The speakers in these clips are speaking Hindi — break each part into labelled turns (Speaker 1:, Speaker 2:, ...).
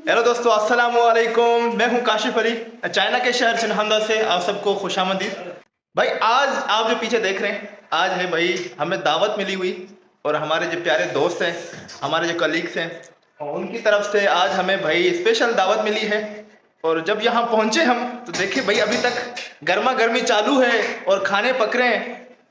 Speaker 1: हेलो दोस्तों, अस्सलाम वालेकुम। मैं हूं काशिफ अली, चाइना के शहर चनहंदा से आप सबको खुशामदीद। भाई आज आप जो पीछे देख रहे हैं, आज है भाई हमें दावत मिली हुई और हमारे जो प्यारे दोस्त हैं, हमारे जो कलीग्स हैं, और उनकी तरफ से आज हमें भाई स्पेशल दावत मिली है। और जब यहाँ पहुँचे हम तो देखे भाई अभी तक गर्मा गर्मी चालू है और खाने पक रहे हैं।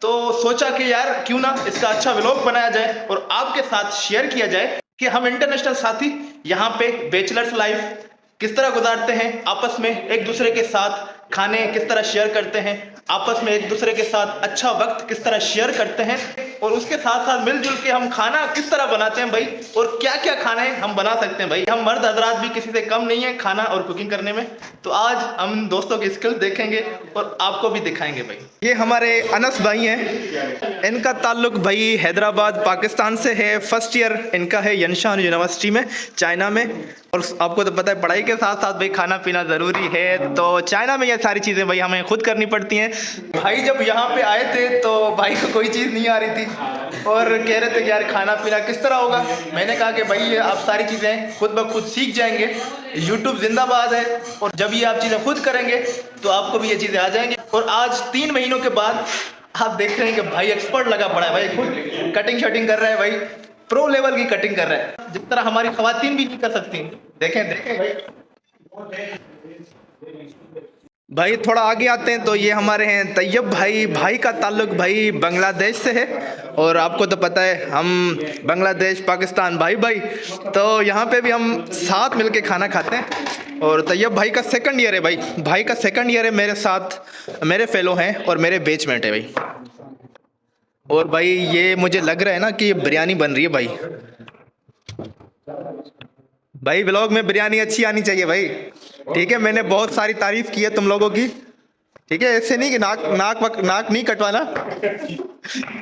Speaker 1: तो सोचा कि यार क्यों ना इसका अच्छा व्लॉग बनाया जाए और आपके साथ शेयर किया जाए कि हम इंटरनेशनल साथी यहाँ पे बैचलर्स लाइफ किस तरह गुजारते हैं, आपस में एक दूसरे के साथ खाने किस तरह शेयर करते हैं, आपस में एक दूसरे के साथ अच्छा वक्त किस तरह शेयर करते हैं, और उसके साथ साथ मिलजुल के हम खाना किस तरह बनाते हैं भाई, और क्या क्या खाने हम बना सकते हैं भाई। हम मर्द हजरात भी किसी से कम नहीं है खाना और कुकिंग करने में। तो आज हम दोस्तों की स्किल देखेंगे और आपको भी दिखाएंगे भाई। ये हमारे अनस भाई हैं, इनका ताल्लुक भाई हैदराबाद पाकिस्तान से है। फर्स्ट ईयर इनका है यनशान यूनिवर्सिटी में, चाइना में। और आपको तो पता है पढ़ाई के साथ साथ भाई खाना पीना ज़रूरी है, तो चाइना में ये सारी चीज़ें भाई हमें खुद करनी पड़ती हैं। भाई जब यहाँ पे आए थे तो भाई को कोई चीज़ नहीं आ रही थी और कह रहे थे कि यार खाना पीना किस तरह होगा। मैंने कहा कि भाई आप सारी चीज़ें खुद ब खुद सीख जाएंगे, यूट्यूब जिंदाबाद है, और जब ये आप चीज़ें खुद करेंगे तो आपको भी ये चीज़ें आ जाएंगी। और आज 3 महीनों के बाद आप देख रहे हैं कि भाई एक्सपर्ट लगा पड़ा है भाई, खुद कटिंग शटिंग कर रहा है भाई, प्रो लेवल की कटिंग कर रहा है, जिस तरह हमारी खवातीन भी नहीं कर सकती। देखें देखें भाई। भाई थोड़ा आगे आते हैं तो ये हमारे हैं तैयब भाई। भाई का ताल्लुक भाई बांग्लादेश से है, और आपको तो पता है हम बांग्लादेश पाकिस्तान भाई भाई, तो यहाँ पे भी हम साथ मिलके खाना खाते हैं। और तैयब भाई का सेकंड ईयर है भाई, भाई का सेकंड ईयर है मेरे साथ, मेरे फेलो हैं और मेरे बेचमेंट है भाई। और भाई ये मुझे लग रहा है ना कि ये बिरयानी बन रही है भाई। भाई व्लॉग में बिरयानी अच्छी आनी चाहिए भाई, ठीक है। मैंने बहुत सारी तारीफ की है तुम लोगों की, ठीक है। ऐसे नहीं कि नाक नहीं कटवाना,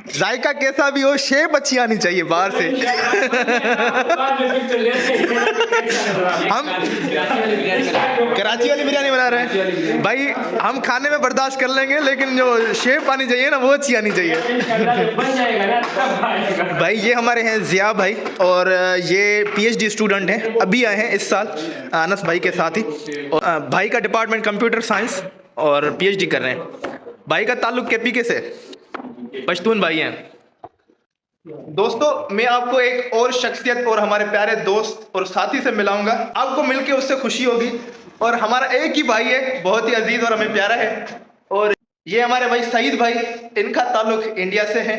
Speaker 1: जायका कैसा भी हो, शेप अच्छी आनी चाहिए बाहर से। हम कराची वाली बिरयानी बना रहे हैं भाई, हम खाने में बर्दाश्त कर लेंगे, लेकिन जो शेप आनी चाहिए ना वो अच्छी आनी चाहिए। भाई ये हमारे हैं जिया भाई, और ये पीएचडी स्टूडेंट हैं, अभी आए हैं इस साल अनस भाई के साथ ही। और भाई का डिपार्टमेंट कंप्यूटर साइंस और पीएचडी कर रहे हैं। भाई का ताल्लुक केपीके से, पश्तून भाई हैं। दोस्तों मैं आपको एक और शख्सियत और हमारे प्यारे दोस्त और साथी से मिलाऊंगा, आपको मिलके उससे खुशी होगी। और हमारा एक ही भाई है, बहुत ही अजीज और हमें प्यारा है, और ये हमारे भाई सईद भाई, इनका ताल्लुक इंडिया से है,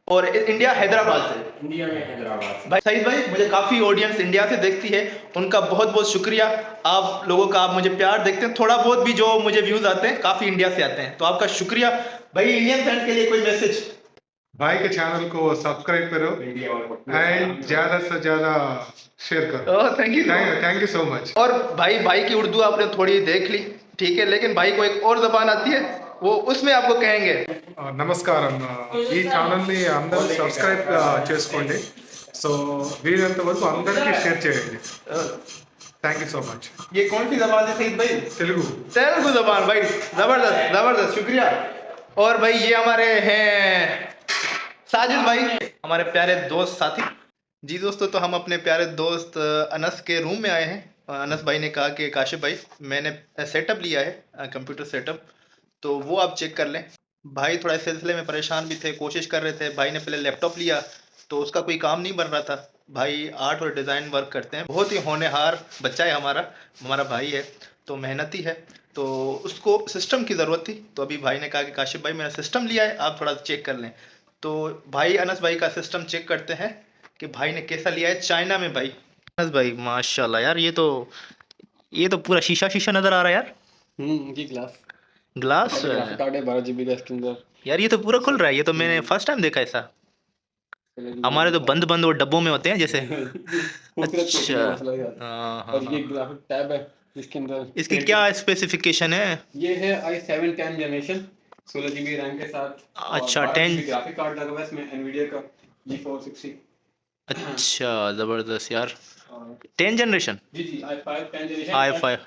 Speaker 1: और इंडिया हैदराबाद से।
Speaker 2: इंडिया में हैदराबाद
Speaker 1: भाई सईद भाई, मुझे काफ़ी ऑडियंस इंडिया से देखती है, उनका बहुत बहुत शुक्रिया आप लोगों का, आप मुझे प्यार देखते हैं। थोड़ा बहुत भी जो मुझे व्यूज़ आते हैं काफ़ी इंडिया से आते हैं, तो आपका शुक्रिया। भाई इंडियन फैन के लिए कोई मैसेज?
Speaker 3: भाई के चैनल को सब्सक्राइब करो एंड ज़्यादा से ज़्यादा शेयर करो।
Speaker 1: Oh thank you,
Speaker 3: thank you so much.
Speaker 1: और भाई की उर्दू आपने थोड़ी देख ली, ठीक है, लेकिन भाई को एक और ज़बान आती है, वो उसमें आपको कहेंगे।
Speaker 3: నమస్కారం, ఈ ఛానల్ని అందరూ సబ్స్క్రైబ్ చేసుకోండి, సో వీరంత వరకు అందరికీ షేర్ చేయండి। Thank you so much.
Speaker 1: ये कौन सी ज़बान है सईद भाई?
Speaker 3: తెలుగు।
Speaker 1: तेलुगु ज़बान भाई, ज़बरदस्त ज़बरदस्त, शुक्रिया। और भाई ये हमारे हैं साजिद भाई, हमारे प्यारे दोस्त साथी। जी दोस्तों, तो हम अपने प्यारे दोस्त अनस के रूम में आए हैं। अनस भाई ने कहा कि काशिफ भाई मैंने सेटअप लिया है, कंप्यूटर सेटअप, तो वो आप चेक कर लें। भाई थोड़ा इस सिलसिले में परेशान भी थे, कोशिश कर रहे थे। भाई ने पहले लैपटॉप लिया तो उसका कोई काम नहीं बन रहा था। भाई आर्ट और डिज़ाइन वर्क करते हैं, बहुत ही होनहार बच्चा है हमारा भाई है, तो मेहनती है, तो उसको सिस्टम की ज़रूरत थी। तो अभी भाई ने कहा कि काशिफ भाई मैंने सिस्टम लिया है, आप थोड़ा चेक कर लें। तो भाई अनस भाई का सिस्टम चेक करते हैं कि भाई ने कैसा लिया है चाइना में। भाई अनस भाई माशाल्लाह यार, ये तो पूरा शीशा नज़र आ रहा है यार।
Speaker 2: जी
Speaker 1: ग्लास
Speaker 2: ग्राफिक कार्ड है 12 GB का इसके अंदर
Speaker 1: यार, ये तो पूरा खुल रहा है, ये तो मैंने फर्स्ट टाइम देखा ऐसा। हमारे तो बंद वो डब्बों में होते हैं जैसे। अच्छा हाँ
Speaker 2: और ये
Speaker 1: हाँ।
Speaker 2: ग्राफिक टैब है इसके अंदर।
Speaker 1: इसकी क्या स्पेसिफिकेशन है?
Speaker 2: ये है i7 10 जनरेशन 16 GB रैम के साथ।
Speaker 1: अच्छा 10
Speaker 2: ग्राफिक कार्ड लगा हुआ है इसमें एनवीडिया का G460।
Speaker 1: अच्छा ज़बरदस्त यार, 10 जनरेशन।
Speaker 2: जी i5 10 generation,
Speaker 1: i5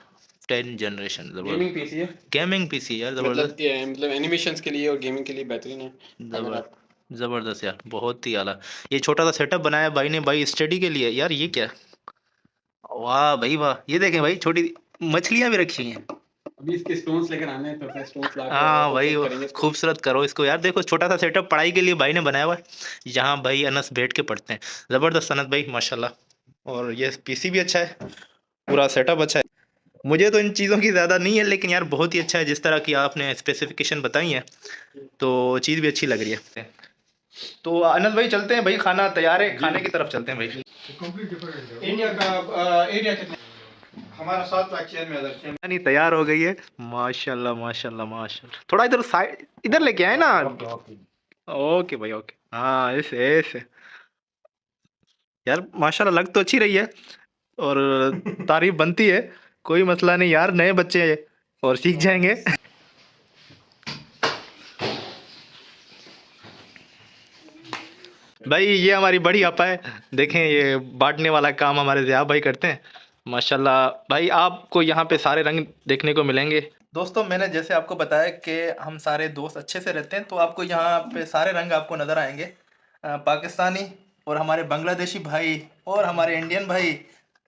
Speaker 1: 10 generation,
Speaker 2: gaming PC है।
Speaker 1: गेमिंग पीसी यार, ज़बरदस्त
Speaker 2: मतलब एनिमेशंस के लिए और गेमिंग के लिए बेहतरीन है।
Speaker 1: ज़बरदस्त यार, बहुत ही आला। ये छोटा सा सेटअप बनाया भाई ने भाई स्टडी के लिए यार, ये क्या? वाह भाई वाह, ये देखें भाई छोटी मछलियां भी रखी हैं।
Speaker 2: अभी इसके स्टोन्स लेकर आने हैं, तो स्टोन्स ला
Speaker 1: हाँ भाई खूबसूरत करो इसको यार। देखो छोटा सा सेटअप पढ़ाई के लिए भाई ने बनाया हुआ है, यहाँ भाई अनस बैठ के पढ़ते हैं। ज़बरदस्त अनस भाई माशाल्लाह। और ये पीसी भी अच्छा है, पूरा सेटअप अच्छा है। मुझे तो इन चीज़ों की ज़्यादा नहीं है, लेकिन यार बहुत ही अच्छा है। जिस तरह की आपने स्पेसिफिकेशन बताई है तो चीज़ भी अच्छी लग रही है। तो अनस भाई चलते हैं भाई, खाना तैयार है, खाने की तरफ चलते हैं भाई।
Speaker 4: इंडिया का एरिया कितना? हमारा 7 लाख चेयर में
Speaker 1: नहीं तैयार हो गई है माशाल्लाह माशाल्लाह माशाल्लाह। थोड़ा इधर साइड इधर लेके आए ना। ओके भाई ओके। हाँ ऐसे ऐसे यार माशाल्लाह लग तो अच्छी रही है और तारीफ बनती है, कोई मसला नहीं यार, नए बच्चे हैं और सीख जाएंगे। भाई ये हमारी बड़ी आपा है, देखें ये बांटने वाला काम हमारे ज़ियाब भाई करते हैं माशाल्लाह। भाई आपको यहाँ पे सारे रंग देखने को मिलेंगे। दोस्तों मैंने जैसे आपको बताया कि हम सारे दोस्त अच्छे से रहते हैं, तो आपको यहाँ पे सारे रंग आपको नज़र आएंगे। पाकिस्तानी और हमारे बांग्लादेशी भाई और हमारे इंडियन भाई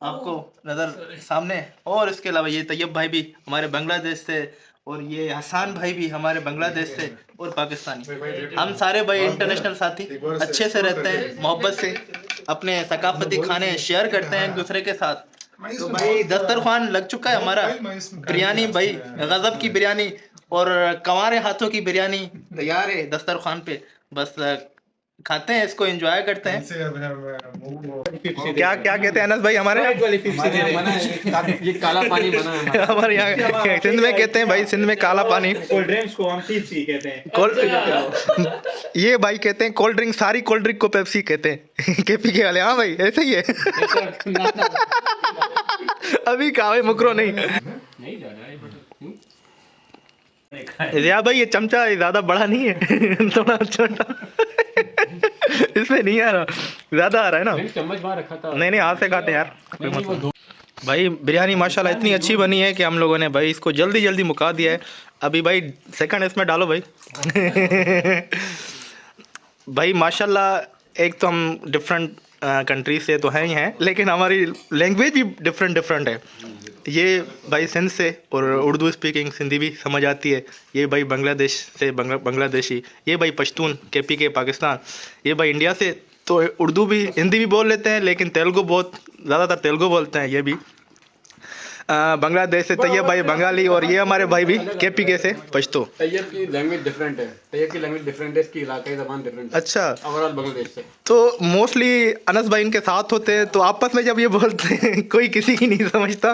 Speaker 1: आपको नज़र सामने, और इसके अलावा ये तैयब भाई भी हमारे बांग्लादेश से, और ये हसान भाई भी हमारे बांग्लादेश से और पाकिस्तानी। हम सारे भाई इंटरनेशनल साथी अच्छे से रहते हैं, मोहब्बत से अपने सकाफती खाने शेयर करते हैं एक दूसरे के साथ। तो भाई दस्तरखान लग चुका है हमारा, बिरयानी भाई गजब की बिरयानी और कंवारे हाथों की बिरयानी तैयार है दस्तरखान पे। बस खाते हैं इसको, एंजॉय करते हैं। क्या क्या कहते हैं अनस भाई हमारे
Speaker 2: ये काला पानी बना है
Speaker 1: हमारे यहाँ सिंध में कहते हैं भाई, सिंध में काला पानी।
Speaker 4: कोल्ड ड्रिंक्स को हम पेप्सी कहते हैं।
Speaker 1: ये भाई कहते हैं कोल्ड ड्रिंक, सारी कोल्ड ड्रिंक को पेप्सी कहते हैं। केपी के वाले। हाँ भाई ऐसे ही है। अभी कहा भाई मुकरो नहीं या भाई, ये चमचा ज्यादा बड़ा नहीं है, थोड़ा छोटा। इसमें नहीं आ रहा, ज्यादा आ रहा है ना।
Speaker 2: चम्मच बाहर रखा था।
Speaker 1: नहीं नहीं हाथ से खाते यार, कोई मतलब। भाई बिरयानी माशाल्लाह इतनी अच्छी बनी है कि हम लोगों ने भाई इसको जल्दी जल्दी मुका दिया है। अभी भाई सेकंड इसमें डालो भाई। भाई माशाल्लाह एक तो हम डिफरेंट कंट्री से तो हैं ही हैं, लेकिन हमारी लैंग्वेज भी डिफरेंट है। ये भाई सिंध से और उर्दू स्पीकिंग सिंधी भी समझ आती है। ये भाई बांग्लादेश से बांग्लादेशी, ये भाई पश्तून केपी के पाकिस्तान, ये भाई इंडिया से तो उर्दू भी हिंदी भी बोल लेते हैं, लेकिन तेलुगु बहुत ज़्यादातर तेलुगु बोलते हैं। ये भी बांग्लादेश से तैयब भाई बंगाली, और ये हमारे भाई भी केपी के से पश्तो।
Speaker 2: तैयब की लैंग्वेज डिफरेंट है, तैयब की लैंग्वेज डिफरेंट है, इसकी इलाकाई ज़बान डिफरेंट है।
Speaker 1: अच्छा,
Speaker 2: ओवरऑल बांग्लादेश से।
Speaker 1: तो मोस्टली अनस भाई इनके साथ होते हैं, तो आपस में जब ये बोलते हैं कोई किसी की नहीं समझता।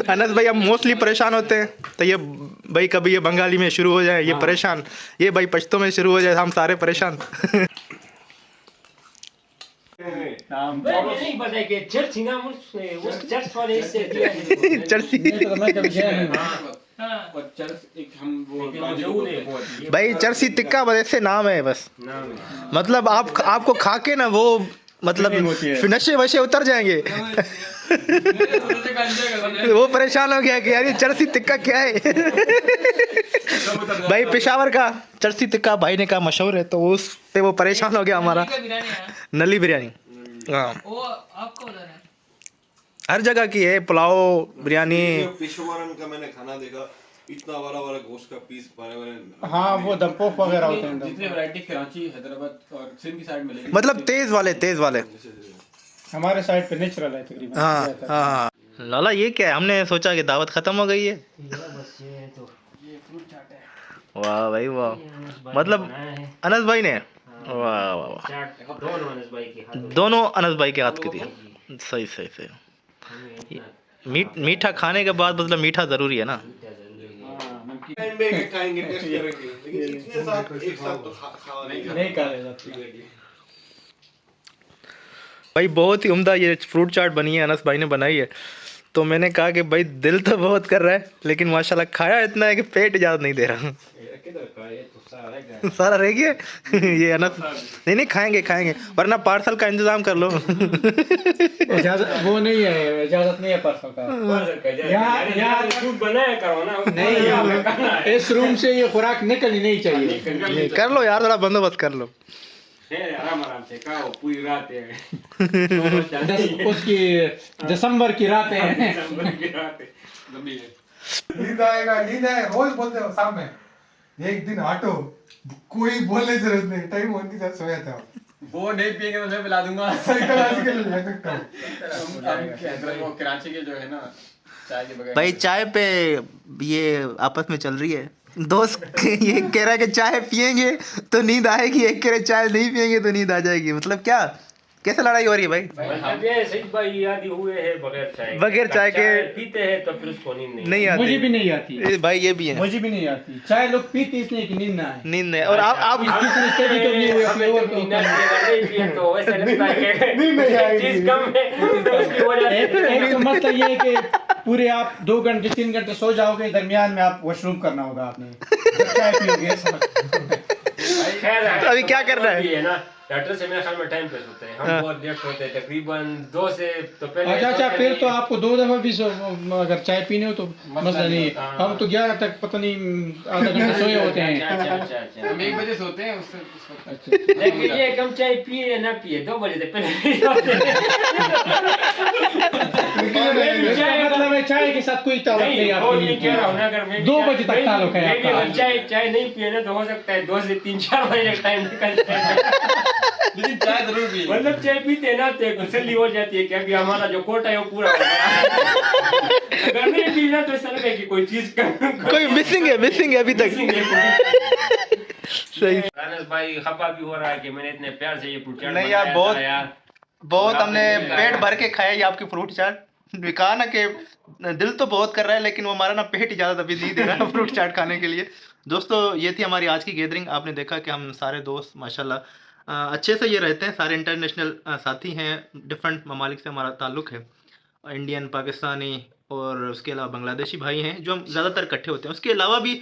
Speaker 1: अनस भाई हम मोस्टली परेशान होते हैं, तो ये भाई कभी ये बंगाली में शुरू हो जाए ये परेशान, ये भाई पश्तो में शुरू हो जाए हम सारे परेशान।
Speaker 5: नहीं पता है कि चर्च ही ना उस चर्च वाले से
Speaker 1: चर्ची
Speaker 2: और चर्च एक हम वो
Speaker 1: भाई चर्ची टिक्का बस ऐसे नाम है बस। मतलब आपको खा के ना वो मतलब नशे वशे उतर जाएंगे। वो परेशान हो गया कि यार ये चर्ची टिक्का क्या है। भाई पेशावर का चर्ची टिक्का भाई ने कहा मशहूर है, तो उस पे वो परेशान हो गया हमारा। नली बिरयानी हाँ
Speaker 6: वो आपको उधर है।
Speaker 1: हर जगह की है, पुलाव बिरयानी।
Speaker 7: पेशवारन का मैंने खाना देखा, इतना बड़ा बड़ा गोश्त का पीस बड़े
Speaker 4: हाँ वो दमपोख वगैरह होते हैं।
Speaker 2: जितने वैरायटी कराची, हैदराबाद और सिंध की साइड मिलेगी।
Speaker 1: मतलब तेज वाले।
Speaker 4: हमारे साइड पे नेचुरल है तकरीबन।
Speaker 1: हाँ लाला ये क्या है, हमने सोचा कि दावत खत्म हो गई है। वाह भाई वाह, मतलब अनस भाई ने वाह वाह दोनों अनस भाई के हाथ की थी। सही। मीठा खाने के बाद मतलब मीठा जरूरी है ना।
Speaker 7: खाएंगे टेस्ट करेंगे, लेकिन इतने साथ एक साथ तो खा
Speaker 4: नहीं खाएगा।
Speaker 1: भाई बहुत ही उम्दा ये फ्रूट चाट बनी है, अनस भाई ने बनाई है। तो मैंने कहा कि भाई दिल तो बहुत कर रहा है, लेकिन माशाल्लाह खाया इतना है कि पेट इजाज़त नहीं दे रहा। सारा रह गया। ये अनस नहीं खाएंगे, वरना पार्सल का इंतजाम कर लो।
Speaker 4: इजाजत वो नहीं है, इजाजत नहीं है पार्सल का। यहाँ
Speaker 5: बनाया करो ना।
Speaker 4: नहीं, इस रूम से ये खुराक निकलनी नहीं चाहिए।
Speaker 1: कर लो यार, थोड़ा बंदोबस्त कर लो।
Speaker 5: है आराम आराम से खाओ पूरी रात है
Speaker 4: उसकी दिसंबर की रातें हैं।
Speaker 5: दिसंबर की रात है लंबी है।
Speaker 3: नींद आएगा रोज बोलते हो शाम में। एक दिन हटो, कोई बोलने की जरूरत नहीं, टाइम होने के साथ सोया था।
Speaker 2: वो नहीं पिएंगे तो मैं पिला दूंगा।
Speaker 3: साइकोलॉजिकल ले सकता हूँ।
Speaker 2: वो कराची के जो है ना चाय के बगैर
Speaker 1: भाई चाय पे ये आपस में चल रही है, दोस्त ये कह रहा है कि चाय पियेंगे तो नींद आएगी, एक कह रहा है चाय नहीं पियेंगे तो नींद आ जाएगी। मतलब क्या, कैसे लड़ाई हो रही है भाई?
Speaker 5: मतलब ये सही भाई आदि हुए हैं बगैर चाय के पीते हैं तो फिर उसको नींद नहीं
Speaker 1: आती।
Speaker 4: मुझे भी नहीं आती
Speaker 1: भाई ये भी है,
Speaker 4: मुझे भी नहीं आती चाय। लोग पीते इसलिए कि नींद ना आए।
Speaker 1: नींद नहीं। और आप
Speaker 4: किस रिश्ते भी तो नहीं हुए अपने और
Speaker 5: नींद नहीं पिए तो वैसे लगता है कि
Speaker 3: नींद नहीं आएगी।
Speaker 5: चीज कम है तो उसकी वजह
Speaker 4: एक
Speaker 5: से
Speaker 4: तो मसला ये है कि पूरे आप 2 घंटे 3 घंटे सो जाओगे, दरमियान में आप वॉशरूम करना होगा आपने, जब चाय पियोगे।
Speaker 5: खैर
Speaker 1: तो अभी क्या करना है?
Speaker 5: ये ना डॉक्टर से मेरे ख्याल में टाइम पे सोते हैं हम, बहुत लेट सोते हैं तकरीबन 2 से तो पहले
Speaker 4: अच्छा
Speaker 5: सोते
Speaker 4: फिर
Speaker 5: नहीं।
Speaker 4: तो आपको 2 दफा भी अगर चाय पीने हो तो मसला नहीं है। हम तो 11 तक पता नहीं आधा घंटा सोए होते हैं।
Speaker 5: अच्छा।
Speaker 2: हम 1 बजे सोते हैं उससे उस वक्त
Speaker 5: लेकिन ये कम चाय पिए या ना पिए 2 बजे से पहले नहीं सोते
Speaker 4: इसका मतलब है चाय के साथ कोई ताल्लुक नहीं
Speaker 5: नहीं, वो नहीं कह रहा हूँ
Speaker 4: आपकी।
Speaker 5: ना, अगर मैं
Speaker 4: 2 बजे तक ताल्लुक है
Speaker 5: मैं भी
Speaker 4: आपका।
Speaker 5: अगर चाय नहीं पिए ना तो हो सकता है 2 से 3-4 बजे तक टाइम निकल जाए।
Speaker 2: लेकिन चाय जरूर पिए।
Speaker 5: मतलब चाय पीते हैं ना तो एक तसल्ली हो जाती है कि अभी हमारा जो कोटा है वो पूरा हो गया। अगर नहीं पी ना तो ऐसा लगे कि कोई चीज
Speaker 1: कोई मिसिंग है अभी तक। सही।
Speaker 5: रानस भाई खफा भी हो रहा है कि मैंने इतने प्यार से ये फ्रूट चाट
Speaker 1: नहीं यार,
Speaker 5: बनाया था यार।
Speaker 1: बहुत
Speaker 5: और
Speaker 1: हमने
Speaker 5: आपने
Speaker 1: पेट भर के खाया ये आपकी फ्रूट चाट। कहा ना कि दिल तो बहुत कर रहा है लेकिन वो हमारा ना पेट इजाज़त अभी नहीं दे रहा है फ्रूट चाट खाने के लिए। दोस्तों ये थी हमारी आज की गैदरिंग। आपने देखा कि हम सारे दोस्त माशाल्लाह अच्छे से ये रहते हैं, सारे इंटरनेशनल साथी हैं, डिफरेंट ममालिक से हमारा ताल्लुक़ है, इंडियन, पाकिस्तानी और उसके अलावा बांग्लादेशी भाई हैं जो हम ज़्यादातर इकट्ठे होते हैं। उसके अलावा भी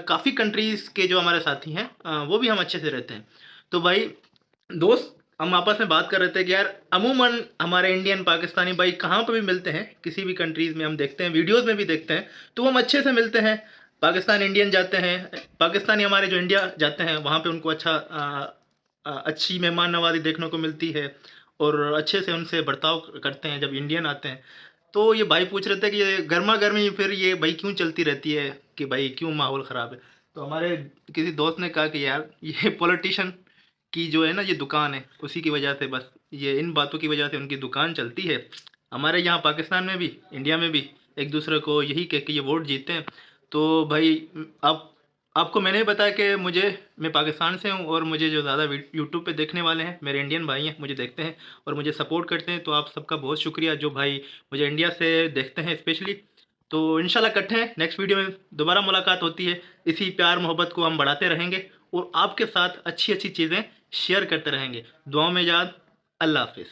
Speaker 1: काफ़ी कंट्रीज़ के जो हमारे साथी हैं वो भी हम अच्छे से रहते हैं। तो भाई दोस्त हम आपस में बात कर रहे थे कि यार अमूमन हमारे इंडियन पाकिस्तानी भाई कहाँ पर भी मिलते हैं, किसी भी कंट्रीज़ में हम देखते हैं, वीडियोज़ में भी देखते हैं, तो हम अच्छे से मिलते हैं। पाकिस्तान इंडियन जाते हैं, पाकिस्तानी हमारे जो इंडिया जाते हैं वहाँ पे उनको अच्छी मेहमान नवाजी देखने को मिलती है और अच्छे से उनसे बर्ताव करते हैं। जब इंडियन आते हैं तो ये भाई पूछ रहे थे कि ये गर्मा गर्मी फिर ये भाई क्यों चलती रहती है, कि भाई क्यों माहौल ख़राब है। तो हमारे किसी दोस्त ने कहा कि यार ये पॉलिटिशियन की जो है ना ये दुकान है, उसी की वजह से, बस ये इन बातों की वजह से उनकी दुकान चलती है। हमारे यहाँ पाकिस्तान में भी इंडिया में भी एक दूसरे को यही कह के ये वोट जीते हैं। तो भाई आपको मैंने ही बताया कि मैं पाकिस्तान से हूँ और मुझे जो ज़्यादा यूट्यूब पे देखने वाले हैं मेरे इंडियन भाई हैं, मुझे देखते हैं और मुझे सपोर्ट करते हैं। तो आप सबका बहुत शुक्रिया जो भाई मुझे इंडिया से देखते हैं स्पेशली। तो इंशाल्लाह इकट्ठे हैं, नेक्स्ट वीडियो में दोबारा मुलाकात होती है। इसी प्यार मोहब्बत को हम बढ़ाते रहेंगे और आपके साथ अच्छी अच्छी चीज़ें शेयर करते रहेंगे। दुआ में याद। अल्लाह हाफिज़।